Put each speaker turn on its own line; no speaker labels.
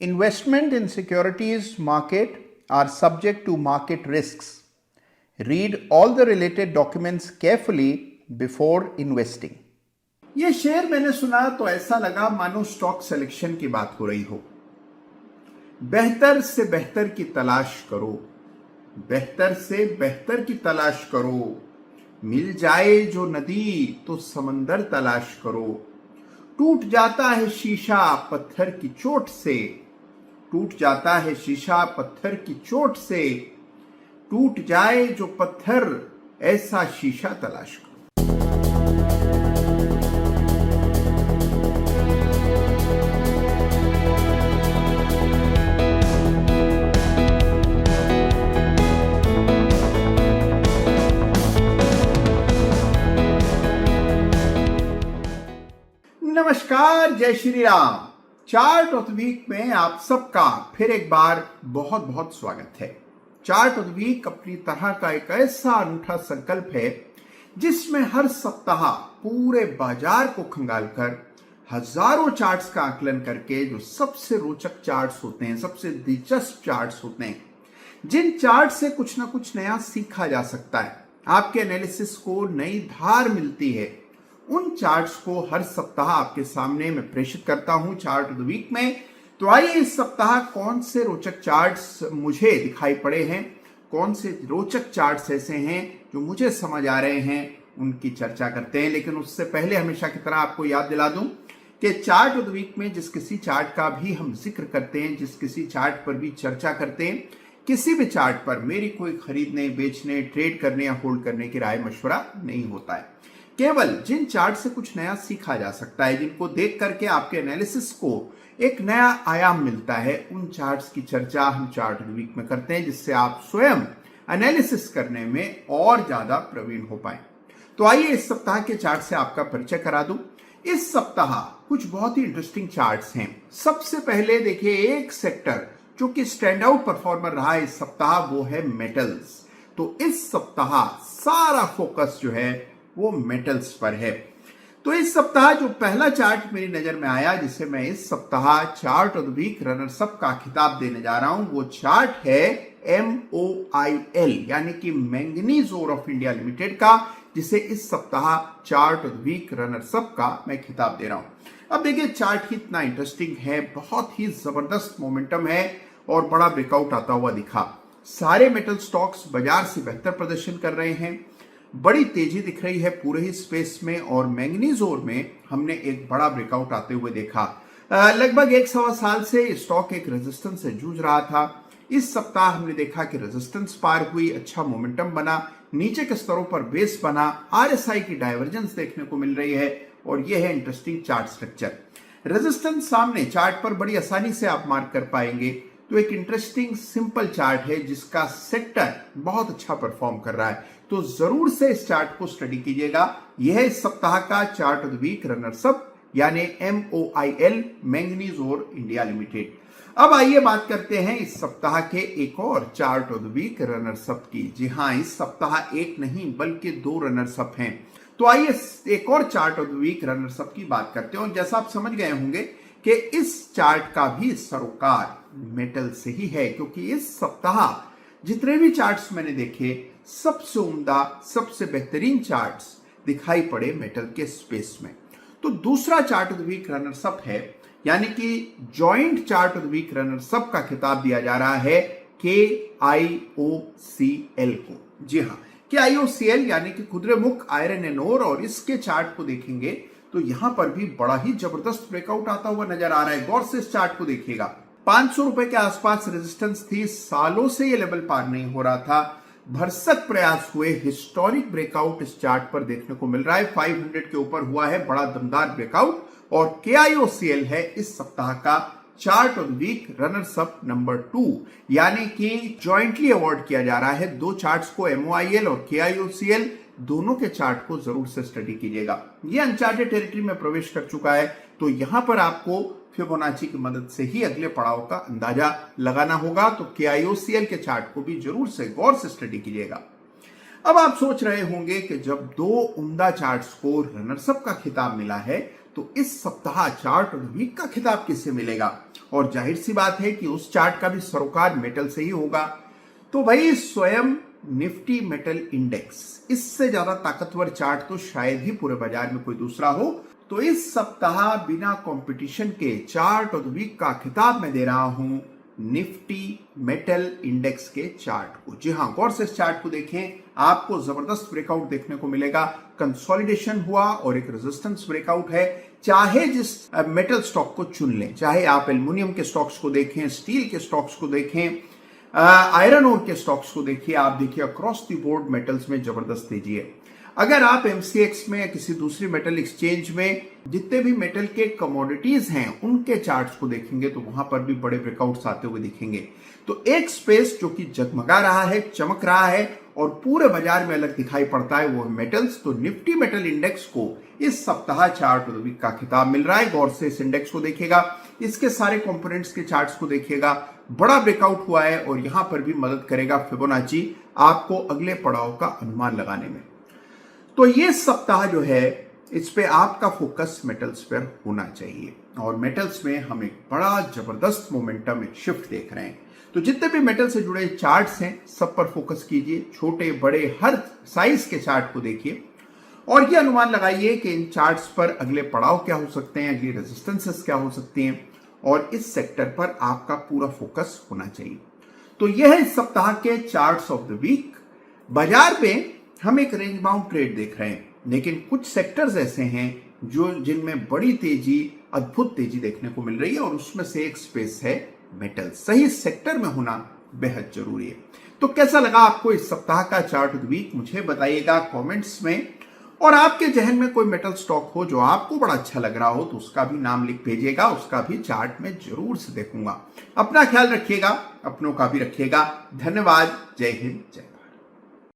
Investment in securities market are subject to market risks. Read all the related documents carefully before investing. ये शेर मैंने सुना तो ऐसा लगा मानो स्टॉक सिलेक्शन की बात हो रही हो। बेहतर से बेहतर की तलाश करो, बेहतर से बेहतर की तलाश करो, मिल जाए जो नदी तो समंदर तलाश करो। टूट जाता है शीशा पत्थर की चोट से, टूट जाता है शीशा पत्थर की चोट से, टूट जाए जो पत्थर ऐसा शीशा तलाश करो। नमस्कार, जय Shri Ram. Chart of the week में आप सबका फिर एक बार बहुत बहुत स्वागत है। चार्ट ऑफ द वीक अपनी तरह का एक ऐसा अनूठा संकल्प है जिसमें हर सप्ताह पूरे बाजार को खंगालकर हजारों चार्ट्स का आकलन करके जो सबसे रोचक चार्ट्स होते हैं, सबसे दिलचस्प चार्ट्स होते हैं, जिन चार्ट से कुछ ना कुछ नया सीखा जा सकता है, आपके एनालिसिस को नई धार मिलती है, उन चार्ट्स को हर सप्ताह आपके सामने मैं प्रेषित करता हूं चार्ट ऑफ द वीक में। तो आइए इस सप्ताह कौन से रोचक चार्ट्स मुझे दिखाई पड़े हैं, कौन से रोचक चार्ट्स ऐसे हैं जो मुझे समझ आ रहे हैं, उनकी चर्चा करते हैं। लेकिन उससे पहले हमेशा की तरह आपको याद दिला दूं कि चार्ट ऑफ द वीक में जिस किसी चार्ट का भी हम जिक्र करते हैं, जिस किसी चार्ट पर भी चर्चा करते हैं, किसी भी चार्ट पर मेरी कोई खरीदने, बेचने, ट्रेड करने या होल्ड करने की राय मशवरा नहीं होता है। केवल जिन चार्ट से कुछ नया सीखा जा सकता है, जिनको देख करके आपके एनालिसिस को एक नया आयाम मिलता है, उन चार्ट्स की चर्चा हम चार्ट ऑफ द वीक में करते हैं, जिससे आप स्वयं एनालिसिस करने में और ज्यादा प्रवीण हो पाए। तो आइए इस सप्ताह के चार्ट से आपका परिचय करा दूं। इस सप्ताह कुछ बहुत ही इंटरेस्टिंग चार्ट्स हैं। सबसे पहले देखिए, एक सेक्टर जो कि स्टैंड आउट परफॉर्मर रहा है इस सप्ताह, वो है मेटल्स। तो इस सप्ताह सारा फोकस जो है वो मेटल्स पर है। तो इस सप्ताह जो पहला चार्ट मेरी नजर में आया, जिसे मैं इस सप्ताह chart of the week runners up का खिताब देने जा रहा हूं, वो चार्ट है MOIL यानी कि Manganese Ore of India Limited का, जिसे इस सप्ताह chart of the week runners up का मैं खिताब दे रहा हूं। अब देखिए, चार्ट कितना इंटरेस्टिंग है, बहुत ही जबरदस्त मोमेंटम है और बड़ा ब्रेकआउट आता हुआ दिखा। सारे मेटल स्टॉक्स बाजार से बेहतर प्रदर्शन कर रहे हैं, बड़ी तेजी दिख रही है पूरे ही स्पेस में, और मैंगनीज ओर में हमने एक बड़ा ब्रेकआउट आते हुए देखा। लगभग 1-1.25 साल से स्टॉक एक रेजिस्टेंस से जूझ रहा था। इस सप्ताह हमने देखा कि रेजिस्टेंस पार हुई, अच्छा मोमेंटम बना, नीचे के स्तरों पर बेस बना, RSI की डाइवर्जेंस देखने को मिल रही है, और यह है इंटरेस्टिंग चार्ट स्ट्रक्चर। रेजिस्टेंस सामने चार्ट पर बड़ी आसानी से आप मार्क कर पाएंगे। तो एक इंटरेस्टिंग सिंपल चार्ट है जिसका सेक्टर बहुत अच्छा परफॉर्म कर रहा है। तो जरूर से इस चार्ट को स्टडी कीजिएगा। यह इस सप्ताह का chart of the week runners up यानी MOIL Manganese Ore India Limited. अब आइए बात करते हैं इस सप्ताह के एक और chart of the week runners up की। जी हां, इस सप्ताह एक नहीं बल्कि 2 रनर्स अप हैं। तो आइए एक और chart of the week runners up की बात करते हैं। और जैसा आप समझ गए होंगे कि इस चार्ट का भी सरोकार मेटल से ही है, क्योंकि इस सप्ताह जितने भी चार्ट्स मैंने देखे, सबसे उम्दा, सबसे बेहतरीन चार्ट्स दिखाई पड़े मेटल के स्पेस में। तो दूसरा chart of the week runners up है, यानी कि joint chart of the week runners up का खिताब दिया जा रहा है KIOCL को। जी हां, KIOCL यानी कि कुद्रेमुख आयरन एंड ओर। और इसके चार्ट को देखेंगे तो यहां पर भी बड़ा ही जबरदस्त ब्रेकआउट आता हुआ नजर आ रहा है। गौर से इस चार्ट को देखिएगा। 500 रुपए के आसपास रेजिस्टेंस थी, सालों से ये लेवल पार नहीं हो रहा था। भरसक प्रयास हुए, हिस्टोरिक ब्रेकआउट इस चार्ट पर देखने को मिल रहा है। 500 के ऊपर हुआ है बड़ा दमदार ब्रेकआउट, और KIOCL है इस सप्ताह का chart of the week runners up number 2, यानी कि जॉइंटली अवार्ड किया जा रहा है 2 चार्ट्स को, MOIL और KIOCL। दोनों के चार्ट को जरूर से स्टडी कीजिएगा। ये अनचार्टेड टेरिटरी में प्रवेश कर चुका है, तो यहां पर आपको फिबोनाची की मदद से ही अगले पड़ाव का अंदाजा लगाना होगा। तो KIOCL के चार्ट को भी जरूर से गौर से स्टडी कीजिएगा। अब आप सोच रहे होंगे कि जब 2 उम्दा चार्ट्स को रनर्स अप का खिताब मिला है, तो इस सप्ताह चार्ट ऑफ द वीक का खिताब किससे मिलेगा। और जाहिर सी बात है कि उस चार्ट का भी सरोकार मेटल से ही होगा। तो भाई स्वयं निफ्टी मेटल इंडेक्स, इससे ज्यादा ताकतवर चार्ट तो शायद ही पूरे बाजार में कोई दूसरा हो। तो इस सप्ताह बिना कंपटीशन के चार्ट ऑफ द वीक का खिताब मैं दे रहा हूं निफ्टी मेटल इंडेक्स के चार्ट को। जी हां, गौर से इस चार्ट को देखें, आपको जबरदस्त ब्रेकआउट देखने को मिलेगा। कंसोलिडेशन हुआ और एक रेजिस्टेंस ब्रेकआउट है। चाहे जिस मेटल स्टॉक को चुन लें, चाहे आप एल्युमिनियम के स्टॉक्स को देखें, स्टील के स्टॉक्स को देखें, आयरन ओर के स्टॉक्स को देखिए, आप देखिए अक्रॉस द बोर्ड मेटल्स में जबरदस्त तेजी है। अगर आप एमसीएक्स में या किसी दूसरी मेटल एक्सचेंज में जितने भी मेटल के कमोडिटीज हैं उनके चार्ट्स को देखेंगे तो वहां पर भी बड़े ब्रेकआउट्स आते हुए दिखेंगे। तो एक स्पेस जो कि जगमगा रहा है, चमक रहा है और पूरे बाजार में अलग दिखाई पड़ता है, वो मेटल्स। तो निफ्टी मेटल इंडेक्स को इस सप्ताह चार्ट ऑफ द वीक का खिताब मिल रहा है। गौर से इस इंडेक्स को देखिएगा, इसके सारे कंपोनेंट्स के चार्ट्स को देखिएगा, बड़ा ब्रेकआउट हुआ है और यहां पर भी मदद करेगा फिबोनाची आपको अगले पड़ाव का अनुमान लगाने में। तो ये सप्ताह जो है इस पे आपका फोकस मेटल्स पर होना चाहिए और मेटल्स में हम एक बड़ा जबरदस्त मोमेंटम, एक शिफ्ट देख रहे हैं। तो जितने भी मेटल से जुड़े चार्ट्स हैं सब पर फोकस कीजिए, छोटे बड़े हर साइज के चार्ट को देखिए और ये अनुमान लगाइए कि इन चार्ट्स पर अगले पड़ाव क्या हो सकते हैं, अगली रेजिस्टेंसेस क्या हो सकती हैं और इस सेक्टर पर आपका पूरा फोकस होना चाहिए। तो यह है इस सप्ताह के चार्ट्स ऑफ द वीक। बाजार में हम एक रेंज बाउंड ट्रेड देख रहे हैं, लेकिन कुछ सेक्टर्स ऐसे हैं जो जिनमें बड़ी तेजी, अद्भुत तेजी देखने को मिल रही है और उसमें से एक स्पेस है मेटल। सही सेक्टर में होना बेहद जरूरी है। तो कैसा लगा आपको इस सप्ताह का चार्ट ऑफ द वीक, मुझे बताइएगा कमेंट्स में। और आपके जहन में कोई मेटल स्टॉक हो जो आपको बड़ा अच्छा लग रहा हो तो उसका भी नाम लिख भेजिएगा, उसका भी चार्ट में जरूर से देखूंगा। अपना ख्याल रखिएगा, अपनों का भी रखिएगा। धन्यवाद। जय हिंद, जय